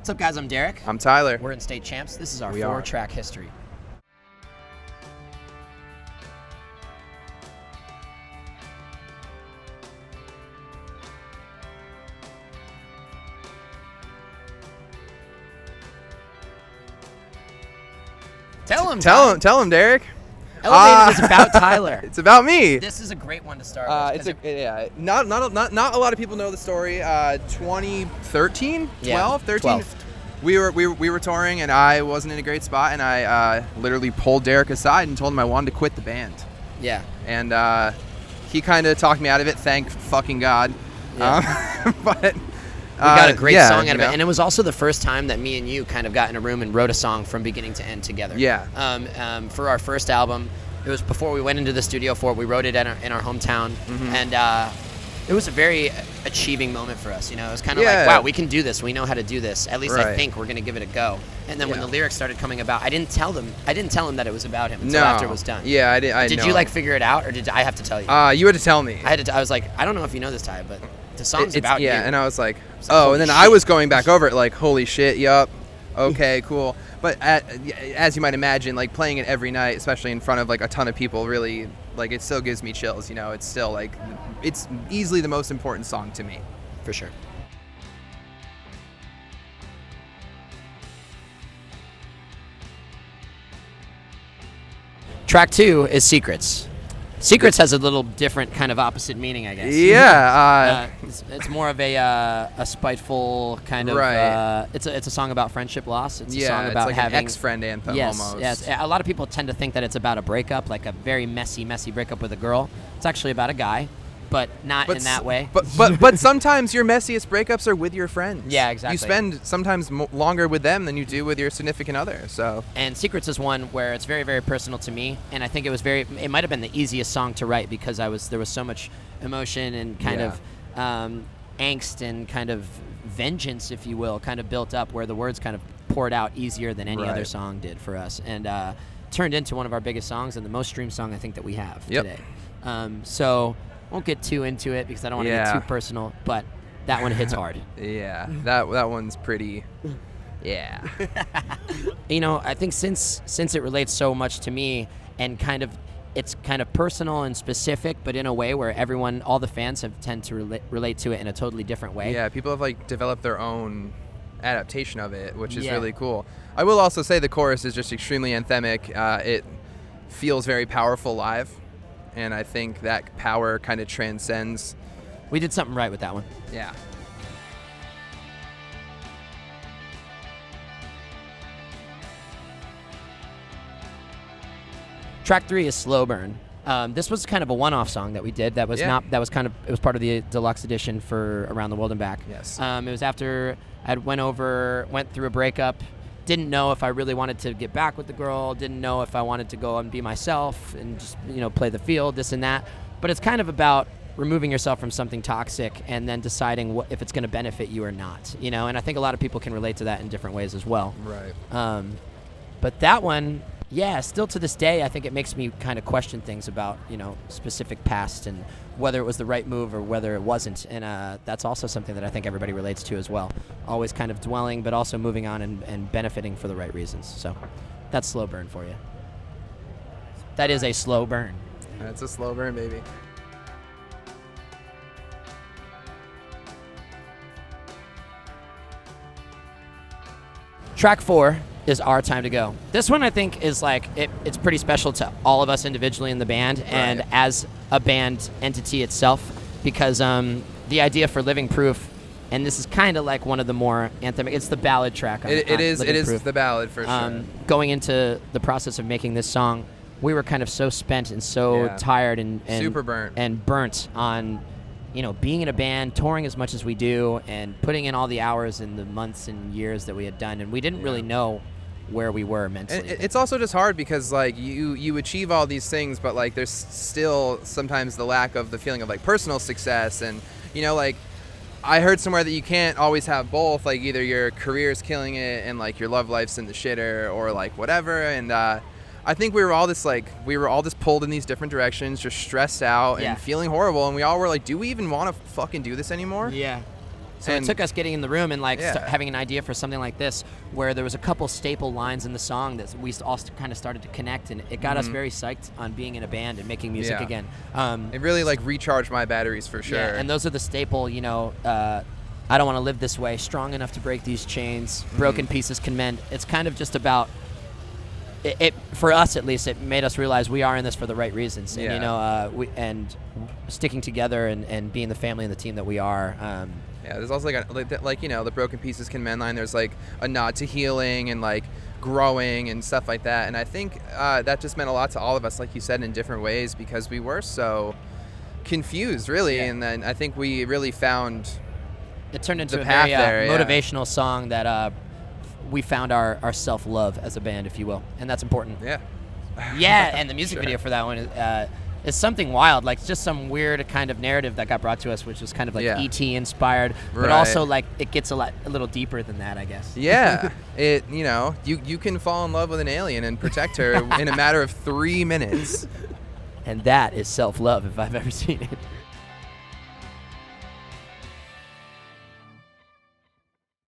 What's up, guys? I'm Derek. I'm Tyler. We're in State Champs. This is our 4-track history. Tell him, Derek. Elevated is about Tyler. It's about me. This is a great one to start with. Not a lot of people know the story. 2013, 12, 13. 12. We were touring, and I wasn't in a great spot, and I literally pulled Derek aside and told him I wanted to quit the band. Yeah. And he kind of talked me out of it. Thank fucking God. Yeah. But we got a great song out of it, know? and it was also the first time that me and you kind of got in a room and wrote a song from beginning to end together. Yeah. For our first album, it was before we went into the studio for it. We wrote it in our hometown, and it was a very achieving moment for us. You know, it was kind of like, wow, we can do this. We know how to do this. At least I think we're gonna give it a go. And then when the lyrics started coming about, I didn't tell him that it was about him until after it was done. Yeah, Did you figure it out, or did I have to tell you? You had to tell me. I was like, I don't know if you know this, Ty, but the song's about you. Yeah, and I was like, oh, and then I was going back over it like, holy shit, yup, okay, cool. But as you might imagine, like playing it every night, especially in front of like a ton of people, really, like it still gives me chills. You know, it's still like, it's easily the most important song to me. For sure. Track 2 is Secrets. Secrets has a little different kind of opposite meaning, I guess. Yeah. It's more of a spiteful kind of. Right. It's a song about friendship loss. It's a song it's about like having an ex-friend anthem almost. Yes. A lot of people tend to think that it's about a breakup, like a very messy breakup with a girl. It's actually about a guy, but not in that way. But sometimes your messiest breakups are with your friends. Yeah, exactly. You spend sometimes longer with them than you do with your significant other. So. And Secrets is one where it's very, very personal to me, and I think it might have been the easiest song to write because there was so much emotion and kind of angst and kind of vengeance, if you will, kind of built up where the words kind of poured out easier than any other song did for us, and turned into one of our biggest songs and the most streamed song I think that we have today. So won't get too into it because I don't want to get too personal, but that one hits hard. Yeah, that one's pretty. Yeah. You know, I think since it relates so much to me and it's kind of personal and specific, but in a way where all the fans tend to relate to it in a totally different way. Yeah, people have like developed their own adaptation of it, which is really cool. I will also say the chorus is just extremely anthemic. It feels very powerful live, and I think that power kind of transcends. We did something right with that one. Yeah. Track 3 is Slow Burn. This was kind of a one-off song that we did. It was part of the deluxe edition for Around the World and Back. Yes. It was after I went through a breakup. Didn't know if I really wanted to get back with the girl. Didn't know if I wanted to go and be myself and just play the field, this and that. But it's kind of about removing yourself from something toxic and then deciding if it's going to benefit you or not. And I think a lot of people can relate to that in different ways as well. Right. But that one. Yeah, still to this day, I think it makes me kind of question things about, specific past and whether it was the right move or whether it wasn't. And that's also something that I think everybody relates to as well. Always kind of dwelling, but also moving on and benefiting for the right reasons. So that's Slow Burn for you. That is a slow burn. That's a slow burn, baby. Track 4 is Our Time to Go. This one I think is like it's pretty special to all of us individually in the band and as a band entity itself, because the idea for Living Proof, and this is kind of like one of the more anthemic. It's the ballad track. It is the ballad for sure. Going into the process of making this song, we were kind of so spent and so tired and super burnt on being in a band, touring as much as we do, and putting in all the hours and the months and years that we had done, and we didn't really know where we were mentally. And it's also just hard because like you achieve all these things, but like there's still sometimes the lack of the feeling of like personal success, and like I heard somewhere that you can't always have both. Like either your career's killing it and like your love life's in the shitter, or like whatever. And I think we were all just pulled in these different directions, just stressed out and feeling horrible. And we all were like, do we even want to fucking do this anymore? Yeah. So it took us getting in the room and Yeah. having an idea for something like this, where there was a couple staple lines in the song that we all kind of started to connect, and it got us very psyched on being in a band and making music Yeah. again. It really like recharged my batteries for sure. Yeah, and those are the staple, I don't want to live this way, strong enough to break these chains, broken pieces can mend. It's kind of just about it for us, at least. It made us realize we are in this for the right reasons, and sticking together and being the family and the team that we are. Yeah, there's also the broken pieces can mend line. There's like a nod to healing and like growing and stuff like that. And I think that just meant a lot to all of us, like you said, in different ways, because we were so confused, really. Yeah. And then I think we really found It turned into the a path very there, yeah. motivational song that we found our self-love as a band, if you will, and that's important. Yeah. Yeah, and the music Sure. video for that one is something wild, like just some weird kind of narrative that got brought to us, which was kind of like Yeah. E.T. inspired, but Right. also like it gets a little deeper than that, I guess. Yeah. You can fall in love with an alien and protect her in a matter of 3 minutes. And that is self-love if I've ever seen it.